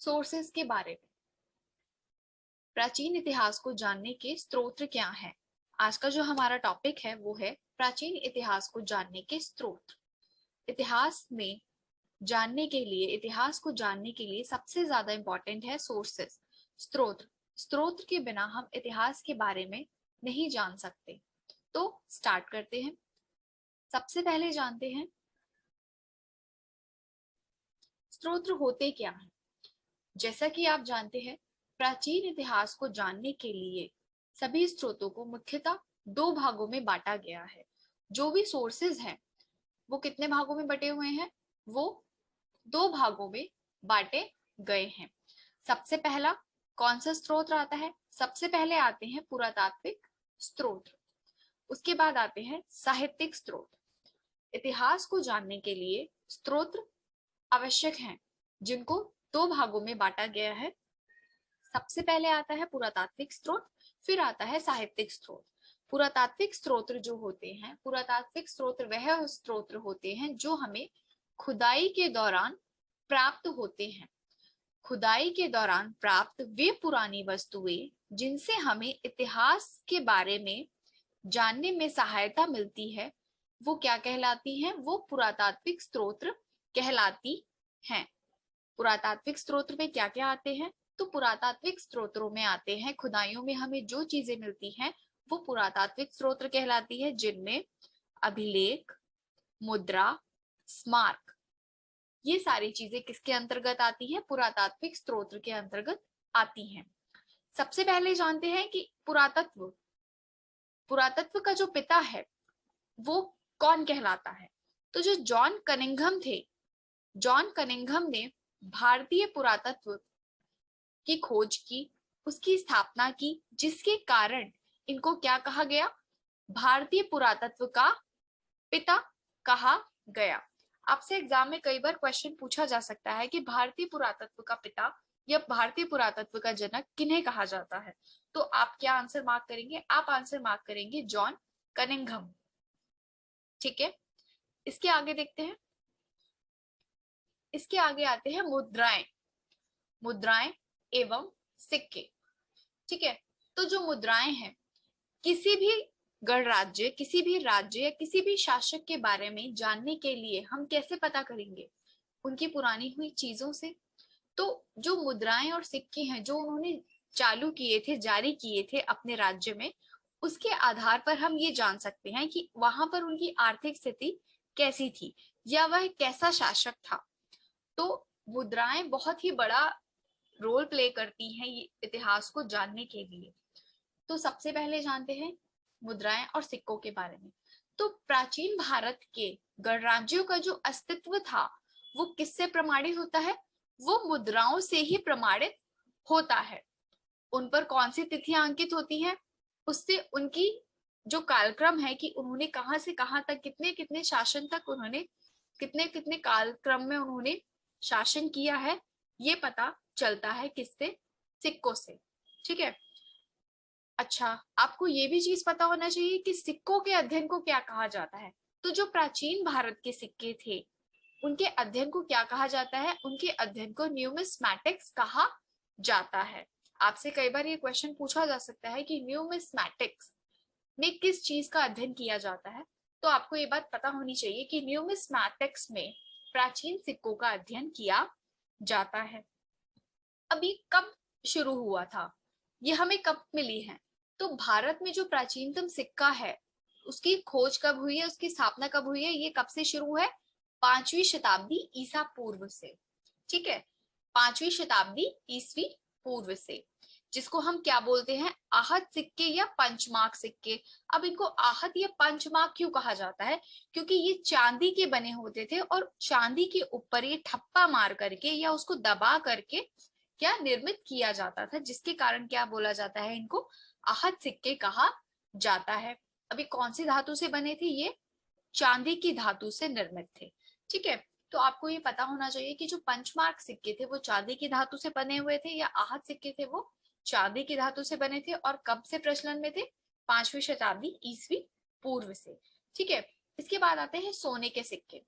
Sources के बारे में। प्राचीन इतिहास को जानने के स्रोत क्या हैं? आज का जो हमारा टॉपिक है वो है प्राचीन इतिहास को जानने के स्रोत। इतिहास में जानने के लिए, इतिहास को जानने के लिए सबसे ज्यादा इंपॉर्टेंट है सोर्सेस, स्रोत। स्रोत के बिना हम इतिहास के बारे में नहीं जान सकते। तो स्टार्ट करते हैं। सबसे पहले जानते हैं स्रोत होते क्या हैं। जैसा कि आप जानते हैं, प्राचीन इतिहास को जानने के लिए सभी स्रोतों को मुख्यतः दो भागों में बांटा गया है। जो भी सोर्सेज हैं वो कितने भागों में बटे हुए हैं? वो दो भागों में बांटे गए हैं। सबसे पहला कौन सा स्रोत आता है? सबसे पहले आते हैं पुरातात्विक स्रोत, उसके बाद आते हैं साहित्यिक स्रोत। इतिहास को जानने के लिए स्रोत आवश्यक हैं, जिनको दो भागों में बांटा गया है। सबसे पहले आता है पुरातात्विक स्रोत, फिर आता है साहित्यिक स्रोत। पुरातात्विक स्रोत जो होते हैं, पुरातात्विक स्रोत वह स्रोत होते हैं जो हमें खुदाई के दौरान प्राप्त होते हैं। खुदाई के दौरान प्राप्त वे पुरानी वस्तुएं जिनसे हमें इतिहास के बारे में जानने में सहायता मिलती है, वो क्या कहलाती हैं? वो पुरातात्विक स्रोत कहलाती हैं। पुरातात्विक स्रोत में क्या क्या आते हैं? तो पुरातात्विक स्रोतों में आते हैं, खुदाइयों में हमें जो चीजें मिलती हैं वो पुरातात्विक स्रोत कहलाती है, जिनमें अभिलेख, मुद्रा, स्मारक, ये सारी चीजें किसके अंतर्गत आती है? पुरातात्विक स्रोत के अंतर्गत आती हैं। सबसे पहले जानते हैं कि पुरातत्व, पुरातत्व का जो पिता है वो कौन कहलाता है? तो जो जॉन कनिंघम थे, जॉन कनिंघम ने भारतीय पुरातत्व की खोज की, उसकी स्थापना की, जिसके कारण इनको क्या कहा गया? भारतीय पुरातत्व का पिता कहा गया। आपसे एग्जाम में कई बार क्वेश्चन पूछा जा सकता है कि भारतीय पुरातत्व का पिता या भारतीय पुरातत्व का जनक किन्हें कहा जाता है? तो आप क्या आंसर मार्क करेंगे? आप आंसर मार्क करेंगे जॉन कनिंघम। ठीक है, इसके आगे देखते हैं। इसके आगे आते हैं मुद्राएं, मुद्राएं एवं सिक्के। ठीक है, तो जो मुद्राएं हैं, किसी भी गणराज्य, किसी भी राज्य या किसी भी शासक के बारे में जानने के लिए हम कैसे पता करेंगे? उनकी पुरानी हुई चीजों से। तो जो मुद्राएं और सिक्के हैं जो उन्होंने चालू किए थे, जारी किए थे अपने राज्य में, उसके आधार पर हम ये जान सकते हैं कि वहां पर उनकी आर्थिक स्थिति कैसी थी या वह कैसा शासक था। तो मुद्राएं बहुत ही बड़ा रोल प्ले करती हैं ये इतिहास को जानने के लिए। तो सबसे पहले जानते हैं मुद्राएं और सिक्कों के बारे में। तो प्राचीन भारत के गणराज्यों का जो अस्तित्व था वो किससे प्रमाणित होता है? वो मुद्राओं से ही प्रमाणित होता है। उन पर कौन सी तिथियां अंकित होती हैं? उससे उनकी जो कालक्रम है कि उन्होंने कहां से कहां तक, कितने कितने शासन तक उन्होंने, कितने कितने कालक्रम में उन्होंने शासन किया है, ये पता चलता है किससे? सिक्कों से। ठीक है। अच्छा, आपको ये भी चीज पता होना चाहिए कि सिक्कों के अध्ययन को क्या कहा जाता है। तो जो प्राचीन भारत के सिक्के थे उनके अध्ययन को क्या कहा जाता है? उनके अध्ययन को न्यूमिस्मैटिक्स कहा जाता है। आपसे कई बार ये क्वेश्चन पूछा जा सकता है कि न्यूमिस्मैटिक्स में किस चीज का अध्ययन किया जाता है। तो आपको ये बात पता होनी चाहिए कि न्यूमिस्मैटिक्स में प्राचीन सिक्कों का अध्ययन किया जाता है। अभी कब शुरू हुआ था, ये हमें कब मिली है? तो भारत में जो प्राचीनतम सिक्का है उसकी खोज कब हुई है, उसकी स्थापना कब हुई है, ये कब से शुरू है? 5वीं शताब्दी ईसा पूर्व से। ठीक है, 5वीं शताब्दी ईसवी पूर्व से, जिसको हम क्या बोलते हैं? आहत सिक्के या पंचमार्क सिक्के। अब इनको आहत या पंचमार्क क्यों कहा जाता है? क्योंकि ये चांदी के बने होते थे और चांदी के ऊपर ये ठप्पा मार करके या उसको दबा करके क्या निर्मित किया जाता था, जिसके कारण क्या बोला जाता है? इनको आहत सिक्के कहा जाता है। अभी कौन सी धातु से बने थे? ये चांदी की धातु से निर्मित थे। ठीक है, तो आपको ये पता होना चाहिए कि जो पंचमार्क सिक्के थे वो चांदी की धातु से बने हुए थे, या आहत सिक्के थे वो चांदी की धातु से बने थे, और कब से प्रचलन में थे? 5वीं शताब्दी ईसवी पूर्व से। ठीक है, इसके बाद आते हैं सोने के सिक्के।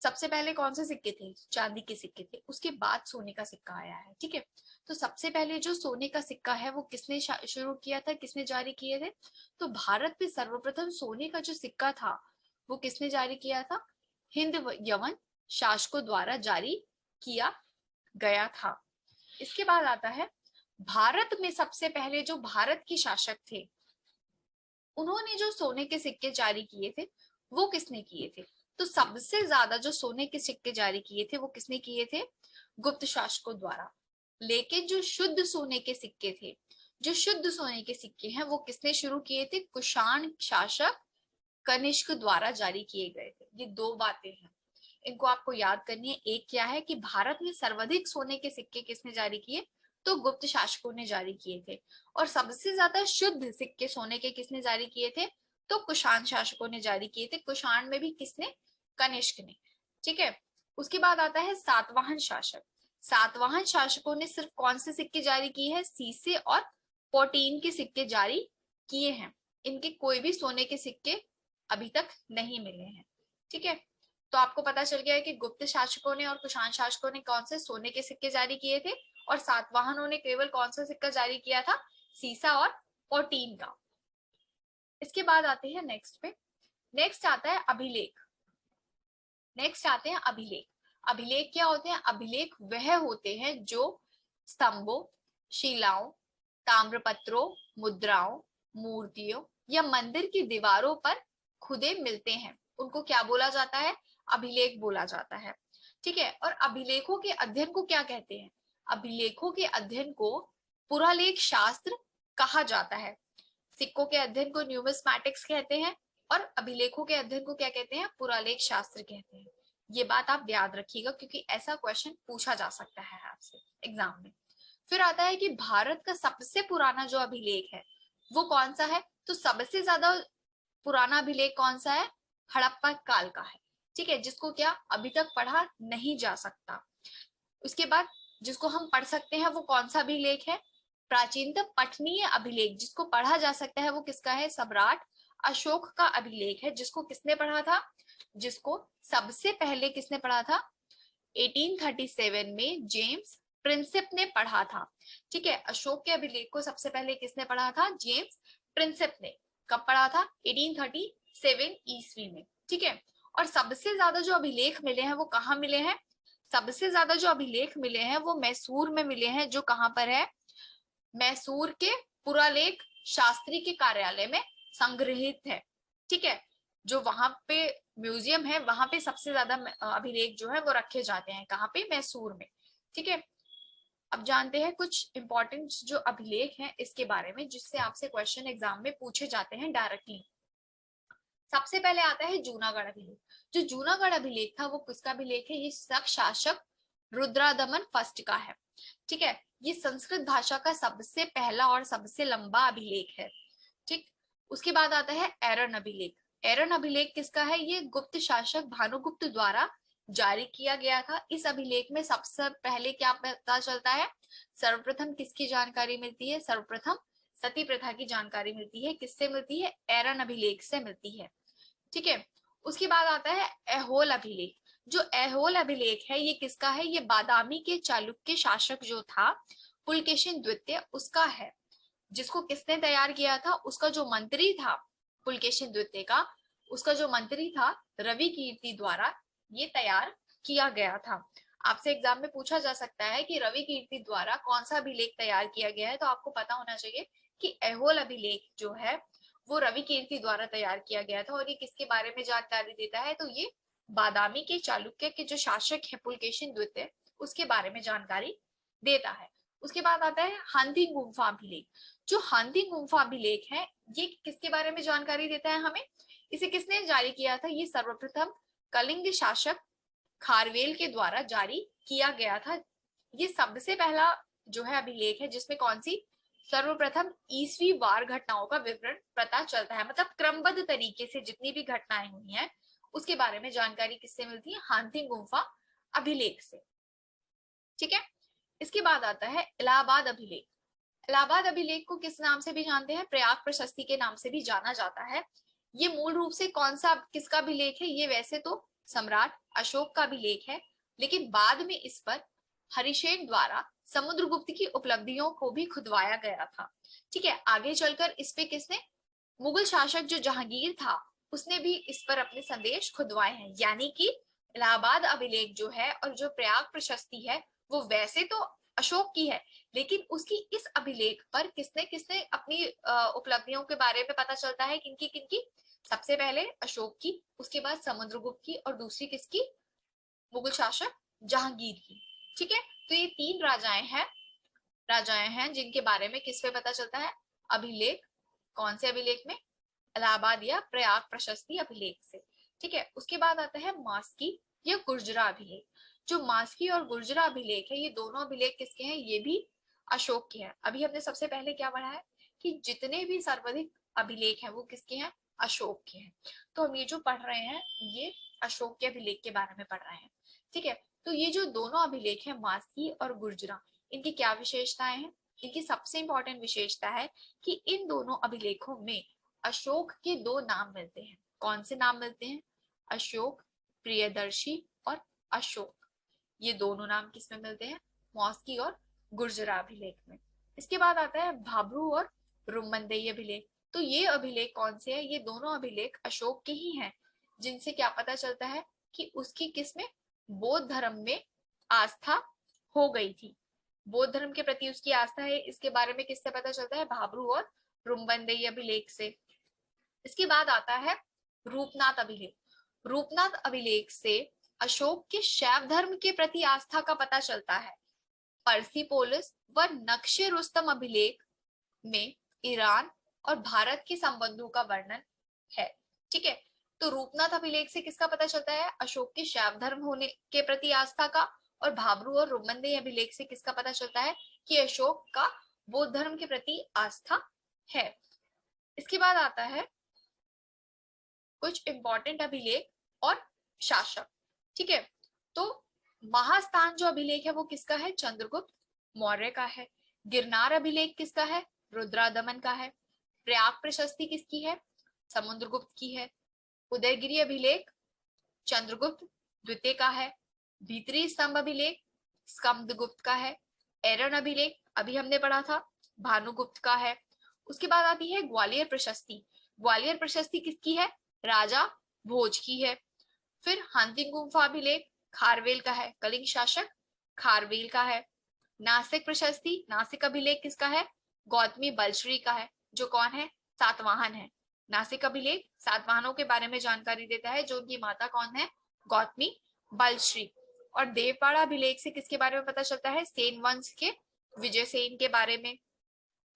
सबसे पहले कौन से सिक्के थे? चांदी के सिक्के थे, उसके बाद सोने का सिक्का आया है। ठीक है, तो सबसे पहले जो सोने का सिक्का है वो किसने शुरू किया था, किसने जारी किए थे? तो भारत में सर्वप्रथम सोने का जो सिक्का था वो किसने जारी किया था? हिंद यवन शासकों द्वारा जारी किया गया था। इसके बाद आता है भारत में सबसे पहले जो भारत के शासक थे उन्होंने जो सोने के सिक्के जारी किए थे वो किसने किए थे? तो सबसे ज्यादा जो सोने के सिक्के जारी किए थे वो किसने किए थे? गुप्त शासकों द्वारा। लेकिन जो शुद्ध सोने के सिक्के थे, जो शुद्ध सोने के सिक्के हैं वो किसने शुरू किए थे? कुषाण शासक कनिष्क द्वारा जारी किए गए थे। ये दो बातें हैं, इनको आपको याद करनी है। एक क्या है कि भारत में सर्वाधिक सोने के सिक्के किसने जारी किए? तो गुप्त शासकों ने जारी किए थे। और सबसे ज्यादा शुद्ध सिक्के सोने के किसने जारी किए थे? तो कुषाण शासकों ने जारी किए थे। कुषाण में भी किसने? कनिष्क ने। ठीक है, उसके बाद आता है सातवाहन शासक। सातवाहन शासकों ने सिर्फ कौन से सिक्के जारी किए हैं? सीसे और पोटीन के सिक्के जारी किए हैं। इनके कोई भी सोने के सिक्के अभी तक नहीं मिले हैं। ठीक है, तो आपको पता चल गया है कि गुप्त शासकों ने और कुषाण शासकों ने कौन से सोने के सिक्के जारी किए थे, और सातवाहनों ने केवल कौन सा सिक्का जारी किया था? सीसा और पोटीन का। इसके बाद आते हैं नेक्स्ट पे। नेक्स्ट आता है अभिलेख। नेक्स्ट आते हैं अभिलेख। अभिलेख क्या होते हैं? अभिलेख वह होते हैं जो स्तंभों, शिलाओं, ताम्रपत्रों, मुद्राओं, मूर्तियों या मंदिर की दीवारों पर खुदे मिलते हैं, उनको क्या बोला जाता है? अभिलेख बोला जाता है। ठीक है, और अभिलेखों के अध्ययन को क्या कहते हैं? अभिलेखों के अध्ययन को पुरालेख शास्त्र कहा जाता है। सिक्कों के अध्ययन को न्यूमिस्मैटिक्स कहते हैं और अभिलेखों के अध्ययन को क्या कहते हैं? पुरालेख शास्त्र कहते हैं। ये बात आप याद रखिएगा क्योंकि ऐसा क्वेश्चन पूछा जा सकता है आपसे एग्जाम में। फिर आता है कि भारत का सबसे पुराना जो अभिलेख है वो कौन सा है? तो सबसे ज्यादा पुराना अभिलेख कौन सा है? हड़प्पा काल का है। ठीक है, जिसको क्या अभी तक पढ़ा नहीं जा सकता। उसके बाद जिसको हम पढ़ सकते हैं वो कौन सा अभिलेख है? प्राचीनतम पठनीय अभिलेख जिसको पढ़ा जा सकता है वो किसका है? सम्राट अशोक का अभिलेख है। जिसको किसने पढ़ा था? जिसको सबसे पहले किसने पढ़ा था? 1837 में जेम्स प्रिंसेप ने पढ़ा था। ठीक है, अशोक के अभिलेख को सबसे पहले किसने पढ़ा था? जेम्स प्रिंसेप ने। कब पढ़ा था? 1837 ईस्वी में। ठीक है, और सबसे ज्यादा जो अभिलेख मिले हैं वो कहाँ मिले हैं? सबसे ज्यादा जो अभिलेख मिले हैं वो मैसूर में मिले हैं। जो कहाँ पर है? मैसूर के पुरालेख शास्त्री के कार्यालय में संग्रहित है। ठीक है, जो वहां पे म्यूजियम है वहां पे सबसे ज्यादा अभिलेख जो है वो रखे जाते हैं। कहाँ पे? मैसूर में। ठीक है, अब जानते हैं कुछ इंपॉर्टेंट जो अभिलेख हैं इसके बारे में, जिससे आपसे क्वेश्चन एग्जाम में पूछे जाते हैं डायरेक्टली। सबसे पहले आता है जूनागढ़ अभिलेख। जो जूनागढ़ अभिलेख था वो किसका अभिलेख है? ये शक शासक रुद्रादमन फर्स्ट का है। ठीक है, ये संस्कृत भाषा का सबसे पहला और सबसे लंबा अभिलेख है। ठीक, उसके बाद आता है एरन अभिलेख। एरन अभिलेख किसका है? ये गुप्त शासक भानुगुप्त द्वारा जारी किया गया था। इस अभिलेख में सबसे पहले क्या पता चलता है? सर्वप्रथम किसकी जानकारी मिलती है? सर्वप्रथम सती प्रथा की जानकारी मिलती है। किससे मिलती है? एरन अभिलेख से मिलती है। ठीक है, उसके बाद आता है ऐहोल अभिलेख। जो ऐहोल अभिलेख है ये किसका है? ये बादामी के चालुक्य शासक जो था पुलकेशिन द्वितीय उसका है। जिसको किसने तैयार किया था? उसका जो मंत्री था पुलकेशिन द्वितीय का, उसका जो मंत्री था रवि कीर्ति द्वारा ये तैयार किया गया था। आपसे एग्जाम में पूछा जा सकता है कि रवि कीर्ति द्वारा कौन सा अभिलेख तैयार किया गया है, तो आपको पता होना चाहिए कि ऐहोल अभिलेख जो है वो रवि कीर्ति द्वारा तैयार किया गया था। और ये किसके बारे में जानकारी देता है? तो ये बादामी के चालुक्य के जो शासक है पुलकेशिन द्वितीय उसके बारे में जानकारी देता है। उसके बाद आता है हांती गुम्फा अभिलेख। जो हांती गुम्फा अभिलेख है ये किसके बारे में जानकारी देता है हमें? इसे किसने जारी किया था? ये सर्वप्रथम कलिंग शासक खारवेल के द्वारा जारी किया गया था। ये सबसे पहला जो है अभिलेख है जिसमें कौन सी? सर्वप्रथम ईसवी वार घटनाओं का विवरण पता चलता है। मतलब क्रमबद्ध तरीके से जितनी भी घटनाएं हुई हैं उसके बारे में जानकारी किससे मिलती है? हांती गुम्फा अभिलेख से। ठीक है, इसके बाद आता है इलाहाबाद अभिलेख। इलाहाबाद अभिलेख को किस नाम से भी जानते हैं? प्रयाग प्रशस्ति के नाम से भी जाना जाता है। ये मूल रूप से कौन सा किसका अभिलेख है? ये वैसे तो सम्राट अशोक का अभिलेख है, लेकिन बाद में इस पर हरिशेन द्वारा समुद्रगुप्त की उपलब्धियों को भी खुदवाया गया था। ठीक है, आगे चलकर इस पे किसने, मुगल शासक जो जहांगीर था उसने भी इस पर अपने संदेश खुदवाए हैं। यानी कि इलाहाबाद अभिलेख जो है और जो प्रयाग प्रशस्ति है वो वैसे तो अशोक की है, लेकिन उसकी इस अभिलेख पर किसने किसने अपनी उपलब्धियों के बारे में पता चलता है, किनकी किनकी, सबसे पहले अशोक की, उसके बाद समुद्रगुप्त की, और दूसरी किसकी, मुगल शासक जहांगीर की। ठीक है, तो ये तीन राजाएं हैं जिनके बारे में किस पे पता चलता है, अभिलेख। कौन से अभिलेख में, इलाहाबाद या प्रयाग प्रशस्ति अभिलेख से। ठीक है, उसके बाद आता है मास्की या गुर्जरा अभिलेख। जो मास्की और गुर्जरा अभिलेख है, ये दोनों अभिलेख किसके हैं, ये भी अशोक के हैं। अभी हमने सबसे पहले क्या पढ़ा है कि जितने भी सर्वाधिक अभिलेख हैं वो किसके हैं, अशोक के हैं। तो हम ये जो पढ़ रहे हैं ये अशोक के अभिलेख के बारे में पढ़ रहे हैं। ठीक है, तो ये जो दोनों अभिलेख है मास्की और गुर्जरा, इनकी क्या विशेषताएं हैं, इनकी सबसे इंपॉर्टेंट विशेषता है कि इन दोनों अभिलेखों में अशोक के दो नाम मिलते हैं। कौन से नाम मिलते हैं, अशोक, प्रियदर्शी और अशोक, ये दोनों नाम किसमें मिलते हैं, मौस्की और गुर्जरा अभिलेख में। इसके बाद आता है भाब्रू और रुमंदेई अभिलेख। तो ये अभिलेख कौन से हैं, ये दोनों अभिलेख अशोक के ही हैं, जिनसे क्या पता चलता है कि उसकी किसमें, बौद्ध धर्म में आस्था हो गई थी, बौद्ध धर्म के प्रति उसकी आस्था है। इसके बारे में किससे पता चलता है, भाब्रू और रुमबंदेई अभिलेख से। इसके बाद आता है रूपनाथ अभिलेख। रूपनाथ अभिलेख से अशोक के शैव धर्म के प्रति आस्था का पता चलता है। पर्सिपोलिस व नक्शे रुस्तम अभिलेख में ईरान और भारत के संबंधों का वर्णन है। ठीक है, तो रूपनाथ अभिलेख से किसका पता चलता है, अशोक के शैव धर्म होने के प्रति आस्था का, और भाब्रू और रुमंदेई अभिलेख से किसका पता चलता है कि अशोक का बौद्ध धर्म के प्रति आस्था है। इसके बाद आता है कुछ इंपॉर्टेंट अभिलेख और शासक। ठीक है, तो महास्थान जो अभिलेख है वो किसका है, चंद्रगुप्त मौर्य का है। गिरनार अभिलेख किसका है, रुद्रादमन का है। प्रयाग प्रशस्ति किसकी है, समुद्रगुप्त की है। उदयगिरी अभिलेख चंद्रगुप्त द्वितीय का है। भीतरी स्तंभ अभिलेख स्कंदगुप्त का है। एरन अभिलेख अभी हमने पढ़ा था, भानुगुप्त का है। उसके बाद आती है ग्वालियर प्रशस्ति। ग्वालियर प्रशस्ति किसकी है, राजा भोज की है। फिर हंतिंग गुम्फा अभिलेख खारवेल का है, कलिंग शासक खारवेल का है। नासिक प्रशस्ति, नासिक अभिलेख किसका है, गौतमी बलश्री का है, जो कौन है, सातवाहन है। नासिक अभिलेख सातवाहनों के बारे में जानकारी देता है, जो उनकी माता कौन है, गौतमी बलश्री। और देवपाड़ा अभिलेख से किसके बारे में पता चलता है, सेन वंश के विजय सेन के बारे में।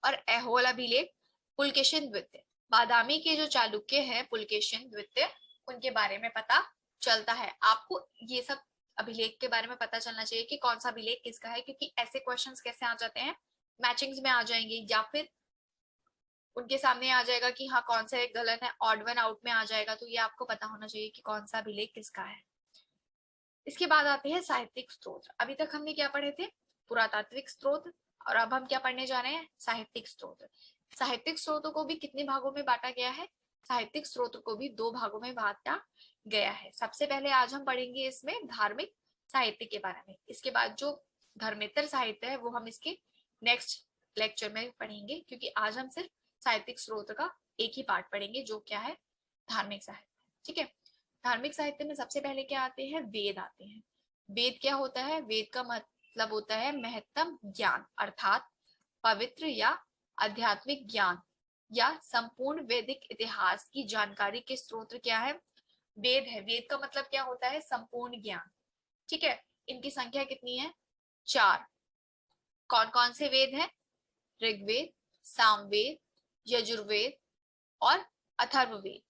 और ऐहोल अभिलेख पुलकेशिन द्वितीय, बादामी के जो चालुक्य है पुलकेशिन द्वितीय, उनके बारे में पता चलता है। आपको ये सब अभिलेख के बारे में पता चलना चाहिए कि कौन सा अभिलेख किसका है, क्योंकि ऐसे क्वेश्चंस कैसे आ जाते हैं, मैचिंग्स में आ जाएंगे, या फिर उनके सामने आ जाएगा कि हाँ कौन सा एक गलत है, ऑड वन आउट में आ जाएगा। तो ये आपको पता होना चाहिए कि कौन सा अभिलेख किसका है। इसके बाद आते हैं साहित्यिक स्रोत। अभी तक हमने क्या पढ़े थे, पुरातात्विक स्रोत, और अब हम क्या पढ़ने जा रहे हैं, साहित्यिक स्रोत। साहित्यिक स्रोतों को भी कितने भागों में बांटा गया है, साहित्यिक स्रोत को भी दो भागों में बांटा गया है। सबसे पहले आज हम पढ़ेंगे इसमें धार्मिक साहित्य के बारे में। इसके बाद जो धर्मेतर साहित्य है वो हम इसके नेक्स्ट लेक्चर में पढ़ेंगे, क्योंकि आज हम सिर्फ साहित्यिक स्रोत का एक ही पार्ट पढ़ेंगे, जो क्या है, धार्मिक साहित्य। ठीक है, धार्मिक साहित्य में सबसे पहले क्या आते हैं, वेद आते हैं। वेद क्या होता है, वेद का मतलब होता है महत्तम ज्ञान, अर्थात पवित्र या आध्यात्मिक ज्ञान या संपूर्ण वैदिक इतिहास की जानकारी के स्रोत क्या है, वेद है। वेद का मतलब क्या होता है, संपूर्ण ज्ञान। ठीक है, इनकी संख्या कितनी है, 4। कौन कौन से वेद हैं, ऋग्वेद, सामवेद, यजुर्वेद और अथर्ववेद।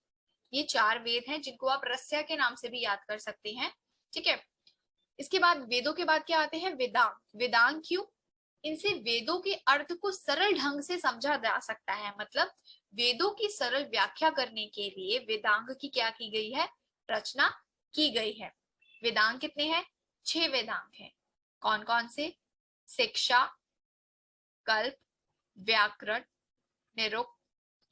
ये 4 वेद हैं जिनको आप रस्या के नाम से भी याद कर सकते हैं। ठीक है, इसके बाद वेदों के बाद क्या आते हैं, वेदांग। वेदांग क्यों, इनसे वेदों के अर्थ को सरल ढंग से समझा जा सकता है। मतलब वेदों की सरल व्याख्या करने के लिए वेदांग की क्या की गई है, रचना की गई है। वेदांग कितने हैं, 6 वेदांग हैं। कौन कौन से, शिक्षा, कल्प, व्याकरण, निरुक्त,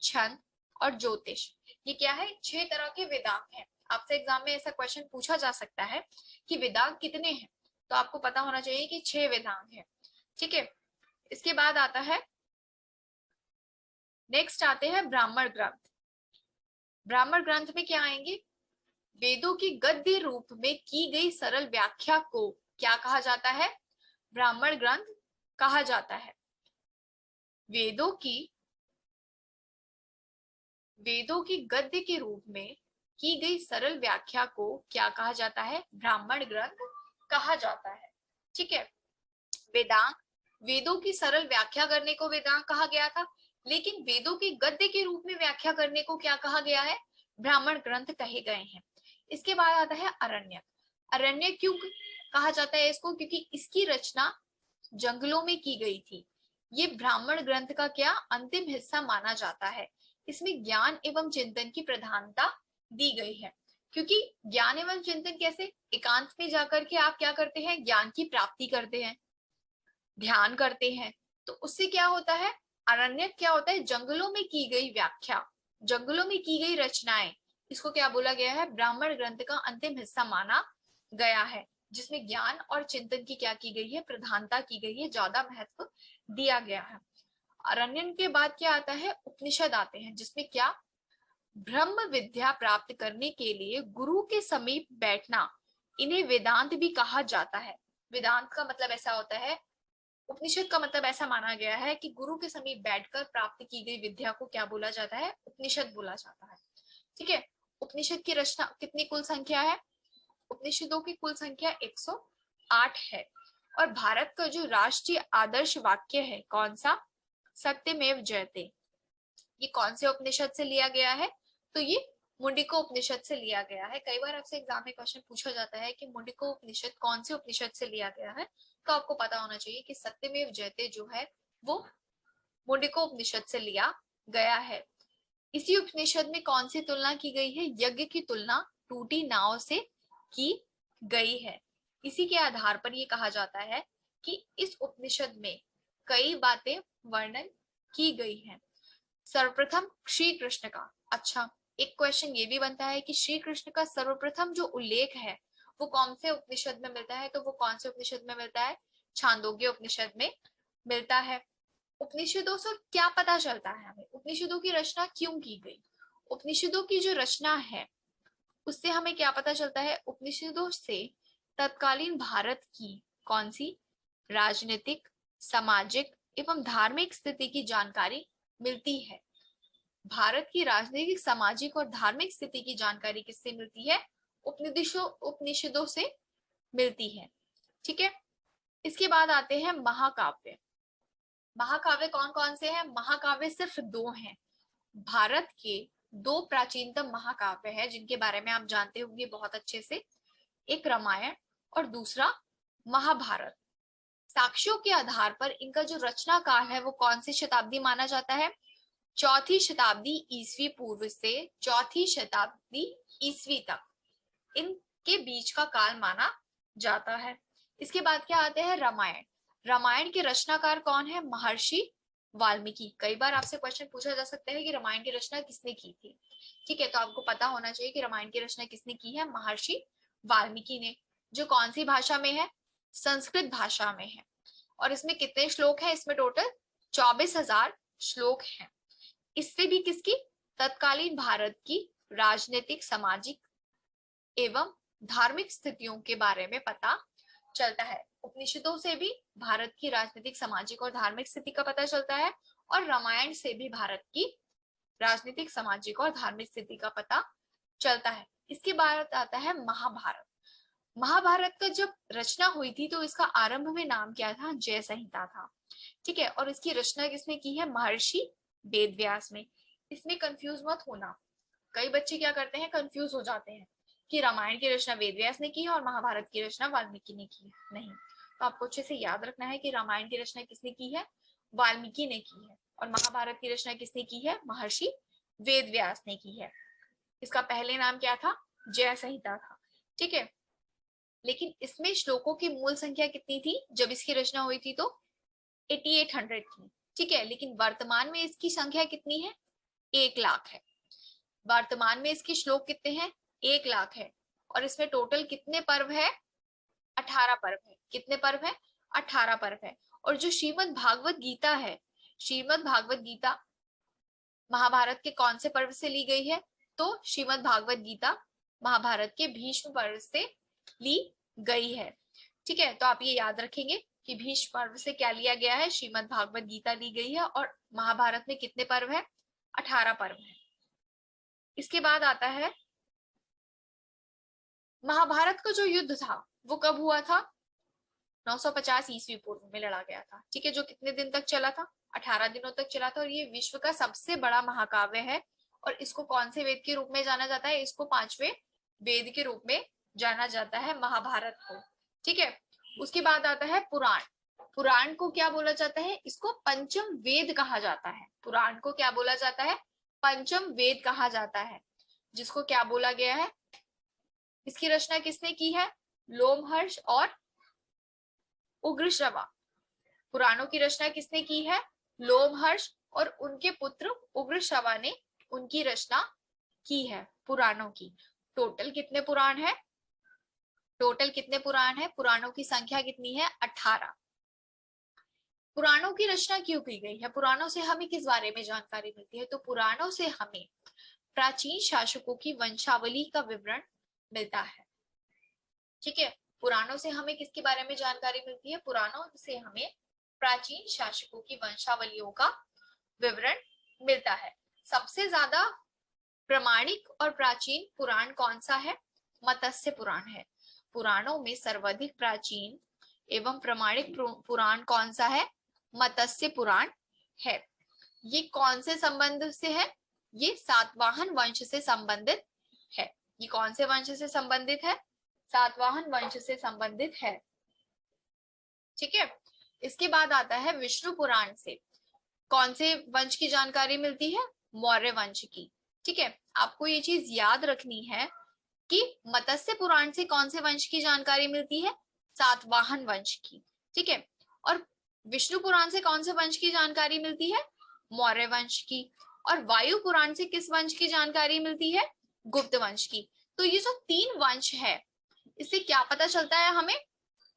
छंद और ज्योतिष। ये क्या है, 6 तरह के वेदांग हैं। आपसे एग्जाम में ऐसा क्वेश्चन पूछा जा सकता है कि वेदांग कितने हैं, तो आपको पता होना चाहिए कि 6 वेदांग है। ठीक है, इसके बाद आता है, नेक्स्ट आते हैं ब्राह्मण ग्रंथ। ब्राह्मण ग्रंथ में क्या आएंगे, वेदों की गद्य रूप में की गई सरल व्याख्या को क्या कहा जाता है, ब्राह्मण ग्रंथ कहा जाता है। वेदों की गद्य के रूप में की गई सरल व्याख्या को क्या कहा जाता है, ब्राह्मण ग्रंथ कहा जाता है। ठीक है, वेदांग, वेदों की सरल व्याख्या करने को वेदांग कहा गया था, लेकिन वेदों की गद्य के रूप में व्याख्या करने को क्या कहा गया है, ब्राह्मण ग्रंथ कहे गए हैं। इसके बाद आता है अरण्यक। अरण्यक क्यों कहा जाता है इसको, क्योंकि इसकी रचना जंगलों में की गई थी। ये ब्राह्मण ग्रंथ का क्या अंतिम हिस्सा माना जाता है। इसमें ज्ञान एवं चिंतन की प्रधानता दी गई है, क्योंकि ज्ञान एवं चिंतन कैसे, एकांत में जाकर के आप क्या करते हैं, ज्ञान की प्राप्ति करते हैं, ध्यान करते हैं, तो उससे क्या होता है, अरण्यक क्या होता है, जंगलों में की गई व्याख्या, जंगलों में की गई रचनाएं, इसको क्या बोला गया है, ब्राह्मण ग्रंथ का अंतिम हिस्सा माना गया है, जिसमें ज्ञान और चिंतन की क्या की गई है, प्रधानता की गई है, ज्यादा महत्व दिया गया है। अरण्यन के बाद क्या आता है, उपनिषद आते हैं, जिसमें क्या, ब्रह्म विद्या प्राप्त करने के लिए गुरु के समीप बैठना, इन्हें वेदांत भी कहा जाता है। वेदांत का मतलब ऐसा होता है, उपनिषद का मतलब ऐसा माना गया है कि गुरु के समीप बैठकर प्राप्त की गई विद्या को क्या बोला जाता है, उपनिषद बोला जाता है। ठीक है, उपनिषद की रचना कितनी कुल संख्या है, उपनिषदों की कुल संख्या 108 है। और भारत का जो राष्ट्रीय आदर्श वाक्य है कौन सा, सत्यमेव जयते, ये कौन से उपनिषद से लिया गया है, तो ये मुंडिको उपनिषद से लिया गया है। कई बार आपसे एग्जाम में क्वेश्चन पूछा जाता है कि मुंडिको उपनिषद कौन से उपनिषद से लिया गया है, तो आपको पता होना चाहिए कि सत्यमेव जयते जो है वो मुंडिको उपनिषद से लिया गया है। इसी उपनिषद में कौन सी तुलना की गई है, यज्ञ की तुलना टूटी नाव से की गई है। इसी के आधार पर ये कहा जाता है कि इस उपनिषद में कई बातें वर्णन की गई हैं। सर्वप्रथम श्री कृष्ण का, अच्छा एक क्वेश्चन ये भी बनता है कि श्री कृष्ण का सर्वप्रथम जो उल्लेख है वो कौन से उपनिषद में मिलता है, तो वो कौन से उपनिषद में मिलता है, छांदोग्य उपनिषद में मिलता है। उपनिषदों से क्या पता चलता है हमें, उपनिषदों की रचना क्यों की गई, उपनिषदों की जो रचना है उससे हमें क्या पता चलता है, उपनिषदों से तत्कालीन भारत की कौन सी राजनीतिक, सामाजिक एवं धार्मिक स्थिति की जानकारी मिलती है। भारत की राजनीतिक, सामाजिक और धार्मिक स्थिति की जानकारी किससे मिलती है, उपनिषदों से मिलती है। ठीक है, इसके बाद आते हैं महाकाव्य। महाकाव्य कौन कौन से हैं, महाकाव्य सिर्फ 2 हैं। भारत के 2 प्राचीनतम महाकाव्य है जिनके बारे में आप जानते होंगे बहुत अच्छे से, एक रामायण और दूसरा महाभारत। साक्ष्यों के आधार पर इनका जो रचना काल है वो कौन सी शताब्दी माना जाता है, 4वीं शताब्दी ईसवी पूर्व से 4वीं शताब्दी ईसवी तक, इनके बीच का काल माना जाता है। इसके बाद क्या आते हैं, रामायण। रामायण के रचनाकार कौन है, महर्षि वाल्मीकि। कई बार आपसे क्वेश्चन पूछा जा सकता है कि रामायण की रचना किसने की थी। ठीक है, तो आपको पता होना चाहिए कि रामायण की रचना किसने की है, महर्षि वाल्मीकि ने, जो कौन सी भाषा में है, संस्कृत भाषा में है। और इसमें कितने श्लोक हैं, इसमें टोटल 24,000 श्लोक हैं। इससे भी किसकी, तत्कालीन भारत की राजनीतिक, सामाजिक एवं धार्मिक स्थितियों के बारे में पता चलता है। उपनिषदों से भी भारत की राजनीतिक, सामाजिक और धार्मिक स्थिति का पता चलता है, और रामायण से भी भारत की राजनीतिक, सामाजिक और धार्मिक स्थिति का पता चलता है। इसके बाद आता है महाभारत। महाभारत का जब रचना हुई थी तो इसका आरंभ में नाम क्या था, जय संहिता था। ठीक है, और इसकी रचना किसने की है, महर्षि वेदव्यास ने। इसमें कंफ्यूज मत होना, कई बच्चे क्या करते हैं, कंफ्यूज हो जाते हैं कि रामायण की रचना वेदव्यास ने की है और महाभारत की रचना वाल्मीकि ने की है। नहीं, तो आपको अच्छे से याद रखना है कि रामायण की रचना किसने की है, वाल्मीकि ने की है, और महाभारत की रचना किसने की है, महर्षि वेदव्यास ने की है। इसका पहले नाम क्या था, जय संहिता था। ठीक है, लेकिन इसमें श्लोकों की मूल संख्या कितनी थी जब इसकी रचना हुई थी, तो 8800 थी। ठीक है, लेकिन वर्तमान में इसकी संख्या कितनी है, 1 लाख है। वर्तमान में इसके श्लोक कितने हैं, 1,00,000 है और इसमें टोटल कितने पर्व है? 18 पर्व है। कितने पर्व है? 18 पर्व है। और जो श्रीमद् भागवत गीता है, श्रीमद् भागवत गीता महाभारत के कौन से पर्व से ली गई है? तो श्रीमद् भागवत गीता महाभारत के भीष्म पर्व से ली गई है। ठीक है, तो आप ये याद रखेंगे कि भीष्म पर्व से क्या लिया गया है? श्रीमद् भागवत गीता ली गई है। और महाभारत में कितने पर्व है? 18 पर्व है। इसके बाद आता है महाभारत का जो युद्ध था वो कब हुआ था? 950 ईस्वी पूर्व में लड़ा गया था। ठीक है, जो कितने दिन तक चला था? 18 दिनों तक चला था। और ये विश्व का सबसे बड़ा महाकाव्य है और इसको कौन से वेद के रूप में जाना जाता है? इसको 5वें वेद के रूप में जाना जाता है महाभारत को। ठीक है, उसके बाद आता है पुराण। पुराण को क्या बोला जाता है? इसको पंचम वेद कहा जाता है। पुराण को क्या बोला जाता है? पंचम वेद कहा जाता है, जिसको क्या बोला गया है? इसकी रचना किसने की है? लोमहर्ष और उग्रश्रवा। पुराणों की रचना किसने की है? लोमहर्ष और उनके पुत्र उग्रश्रवा ने उनकी रचना की है पुराणों की। टोटल कितने पुराण है? टोटल कितने पुराण है? पुराणों की संख्या कितनी है? 18। पुराणों की रचना क्यों की गई है? पुराणों से हमें किस बारे में जानकारी मिलती है? तो पुराणों से हमें प्राचीन शासकों की वंशावली का विवरण मिलता है। ठीक है, पुराणों से हमें किसके बारे में जानकारी मिलती है? पुराणों से हमें प्राचीन शासकों की वंशावलियों का विवरण मिलता है। सबसे ज्यादा प्रामाणिक और प्राचीन पुराण कौन सा है? मत्स्य पुराण है। पुराणों में सर्वाधिक प्राचीन एवं प्रामाणिक पुराण कौन सा है? मत्स्य पुराण है। ये कौन से संबंध से है? ये सातवाहन वंश से संबंधित है। ये कौन से वंश से संबंधित है? सातवाहन वंश से संबंधित है। ठीक है, इसके बाद आता है विष्णु पुराण से कौन से वंश की जानकारी मिलती है? मौर्य वंश की। ठीक है, आपको ये चीज याद रखनी है कि मत्स्य पुराण से कौन से वंश की जानकारी मिलती है? सातवाहन वंश की। ठीक है, और विष्णु पुराण से कौन से वंश की जानकारी मिलती है? मौर्य वंश की। और वायु पुराण से किस वंश की जानकारी मिलती है? गुप्त वंश की। तो ये जो 3 वंश है, इससे क्या पता चलता है हमें?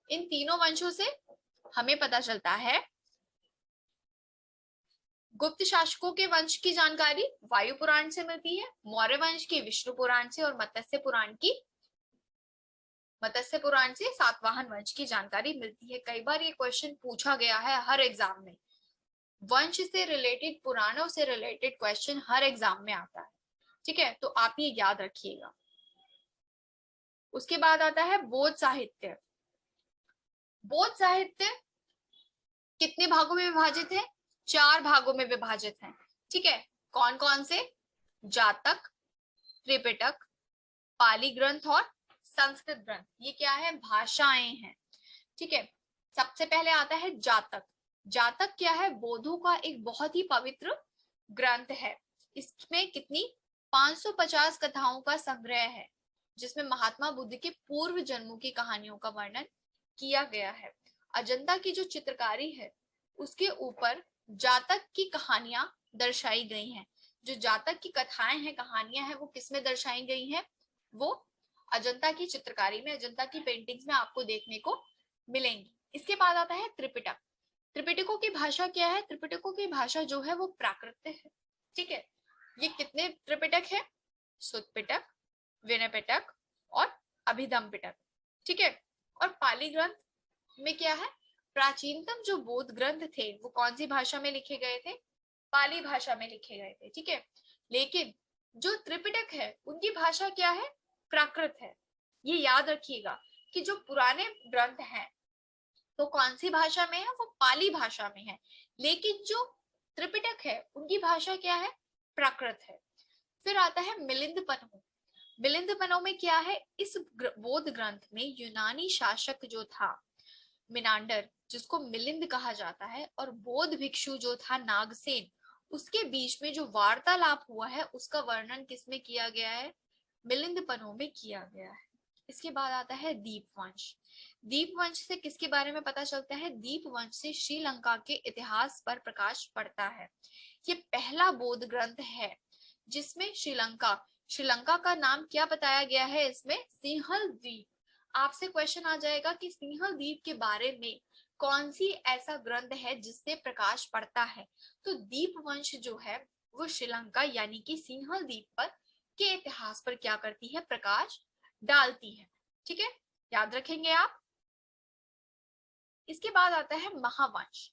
इन तीनों वंशों से हमें पता चलता है गुप्त शासकों के वंश की जानकारी वायु पुराण से मिलती है, मौर्य वंश की विष्णु पुराण से, और मत्स्य पुराण से सातवाहन वंश की जानकारी मिलती है। कई बार ये क्वेश्चन पूछा गया है हर एग्जाम में। वंश से रिलेटेड, पुराणों से रिलेटेड क्वेश्चन हर एग्जाम में आता है। ठीक है, तो आप ये याद रखिएगा। उसके बाद आता है बौद्ध साहित्य। बौद्ध साहित्य कितने भागों में विभाजित है? 4 भागों में विभाजित है। ठीक है, कौन कौन से? जातक, त्रिपिटक, पाली ग्रंथ और संस्कृत ग्रंथ। ये क्या है? भाषाएं हैं। ठीक है, सबसे पहले आता है जातक। जातक क्या है? बौद्धों का एक बहुत ही पवित्र ग्रंथ है। इसमें कितनी? 550 कथाओं का संग्रह है, जिसमें महात्मा बुद्ध के पूर्व जन्मों की कहानियों का वर्णन किया गया है। अजंता की जो चित्रकारी है उसके ऊपर जातक की कहानियां दर्शाई गई हैं। जो जातक की कथाएं हैं, कहानियां हैं, वो किसमें दर्शाई गई हैं? वो अजंता की चित्रकारी में, अजंता की पेंटिंग्स में आपको देखने को मिलेंगी। इसके बाद आता है त्रिपिटक। त्रिपिटकों की भाषा क्या है? त्रिपिटकों की भाषा जो है वो प्राकृत है। ठीक है, ये कितने त्रिपिटक है? सुत्त पिटक, विनय पिटक और अभिधम पिटक। ठीक है, और पाली ग्रंथ में क्या है? प्राचीनतम जो बौद्ध ग्रंथ थे वो कौन सी भाषा में लिखे गए थे? पाली भाषा में लिखे गए थे। ठीक है, लेकिन जो त्रिपिटक है उनकी भाषा क्या है? प्राकृत है। ये याद रखिएगा कि जो पुराने ग्रंथ हैं तो कौन सी भाषा में है? वो पाली भाषा में है। लेकिन जो त्रिपिटक है उनकी भाषा क्या है? प्राकृत है। फिर आता है मिलिंद पन्हो। मिलिंद पन्हो में क्या है? इस बौद्ध ग्रंथ में यूनानी शासक जो था मिनांडर, जिसको मिलिंद कहा जाता है, और बौद्ध भिक्षु जो था नागसेन, उसके बीच में जो वार्तालाप हुआ है उसका वर्णन किसमें किया गया है? मिलिंद पन्हो में किया गया है। इसके बाद आता है दीपवंश। दीपवंश से किसके बारे में पता चलता है? दीपवंश से श्रीलंका के इतिहास पर प्रकाश पड़ता है। ये पहला बौद्ध ग्रंथ है जिसमें श्रीलंका, श्रीलंका का नाम क्या बताया गया है इसमें? सिंहल द्वीप। आपसे क्वेश्चन आ जाएगा कि सिंहल द्वीप के बारे में कौन सी ऐसा ग्रंथ है जिससे प्रकाश पड़ता है? तो दीपवंश जो है वो श्रीलंका यानी कि सिंहल द्वीप पर के इतिहास पर क्या करती है? प्रकाश डालती है। ठीक है, याद रखेंगे आप। इसके बाद आता है महावंश।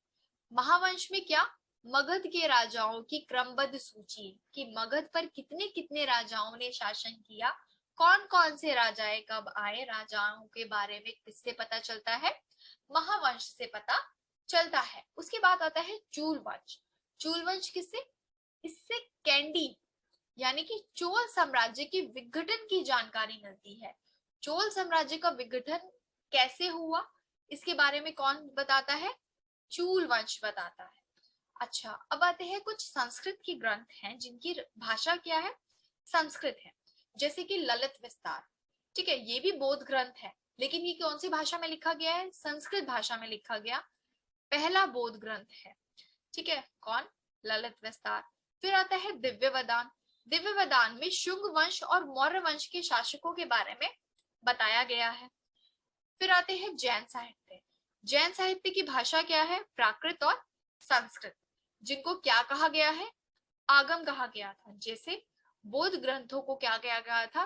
महावंश में क्या? मगध के राजाओं की क्रमबद्ध सूची कि मगध पर कितने कितने राजाओं ने शासन किया, कौन कौन से राजाएं कब आए, राजाओं के बारे में किससे पता चलता है? महावंश से पता चलता है। उसके बाद आता है चूल वंश। चूल वंश किससे? इससे कैंडी यानी कि चोल साम्राज्य के विघटन की जानकारी मिलती है। चोल साम्राज्य का विघटन कैसे हुआ इसके बारे में कौन बताता है? चूल वंश बताता है। अच्छा, अब आते हैं कुछ संस्कृत की ग्रंथ हैं जिनकी भाषा क्या है? संस्कृत है, जैसे कि ललित विस्तार। ठीक है, ये भी बौद्ध ग्रंथ है, लेकिन ये कौन सी भाषा में लिखा गया है? संस्कृत भाषा में लिखा गया पहला बौद्ध ग्रंथ है। ठीक है, कौन? ललित विस्तार। फिर आता है दिव्य वदान। दिव्य वदान में शुंग वंश और मौर्य वंश के शासकों के बारे में बताया गया है। फिर आते हैं जैन साहित्य। जैन साहित्य की भाषा क्या है? प्राकृत और संस्कृत, जिनको क्या कहा गया है? आगम कहा गया था। जैसे बौद्ध ग्रंथों को क्या कहा गया था?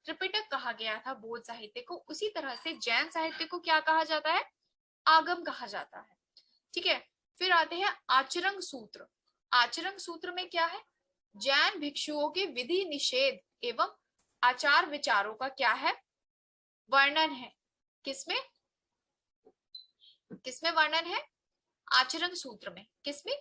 त्रिपिटक कहा गया था बौद्ध साहित्य को, उसी तरह से जैन साहित्य को क्या कहा जाता है? आगम कहा जाता है। ठीक है, फिर आते हैं आचरण सूत्र। आचरण सूत्र में क्या है? जैन भिक्षुओं के विधि निषेध एवं आचार विचारों का क्या है? वर्णन है। किसमें? किसमें वर्णन है? आचरण सूत्र में। किसमें?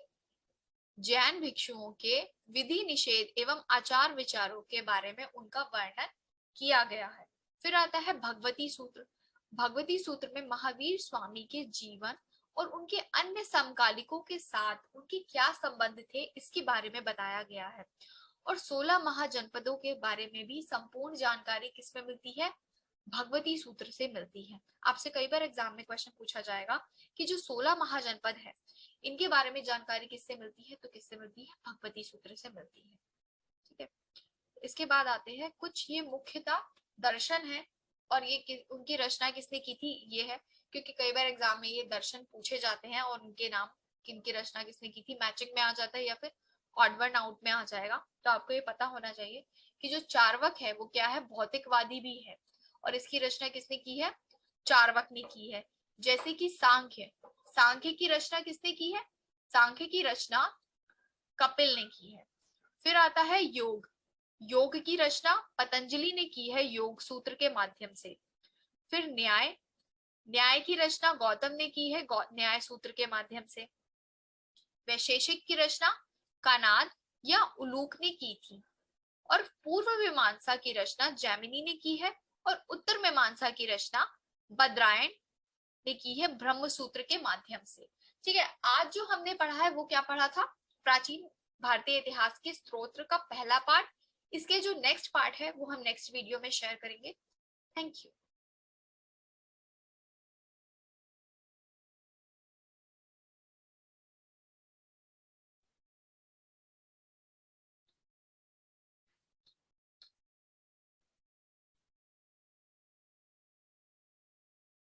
जैन भिक्षुओं के विधि निषेध एवं आचार विचारों के बारे में उनका वर्णन किया गया है। फिर आता है भगवती सूत्र। भगवती सूत्र में महावीर स्वामी के जीवन और उनके अन्य समकालिकों के साथ उनके क्या संबंध थे इसके बारे में बताया गया है। और 16 महाजनपदों के बारे में भी संपूर्ण जानकारी किसमें मिलती है? भगवती सूत्र से मिलती है। आपसे कई बार एग्जाम में क्वेश्चन पूछा जाएगा कि जो 16 महाजनपद है इनके बारे में जानकारी किससे मिलती है? तो किससे मिलती है? भगवती सूत्र से मिलती है। ठीक है, इसके बाद आते हैं कुछ ये मुख्यतः दर्शन है और ये उनकी रचना किसने की थी ये है, क्योंकि कई बार एग्जाम में ये दर्शन पूछे जाते हैं और उनके नाम, किनकी रचना किसने की थी, मैचिंग में आ जाता है या फिर ऑड वन आउट में आ जाएगा। तो आपको ये पता होना चाहिए कि जो चार्वक है वो क्या है? भौतिकवादी भी है और इसकी रचना किसने की है? चार्वक ने की है। जैसे कि सांख्य, सांख्य की रचना किसने की है? सांख्य की रचना कपिल ने की है। फिर आता है योग। योग की रचना पतंजलि ने की है योग सूत्र के माध्यम से। फिर न्याय, न्याय की रचना गौतम ने की है न्याय सूत्र के माध्यम से। वैशेषिक की रचना कानाद या उलूक ने की थी और पूर्व मीमांसा की रचना जैमिनी ने की है और उत्तर मीमांसा की रचना बद्रायण ने की है ब्रह्म सूत्र के माध्यम से। ठीक है, आज जो हमने पढ़ा है वो क्या पढ़ा था? प्राचीन भारतीय इतिहास के स्तोत्र का पहला पार्ट। इसके जो नेक्स्ट पार्ट है वो हम नेक्स्ट वीडियो में शेयर करेंगे। Thank you.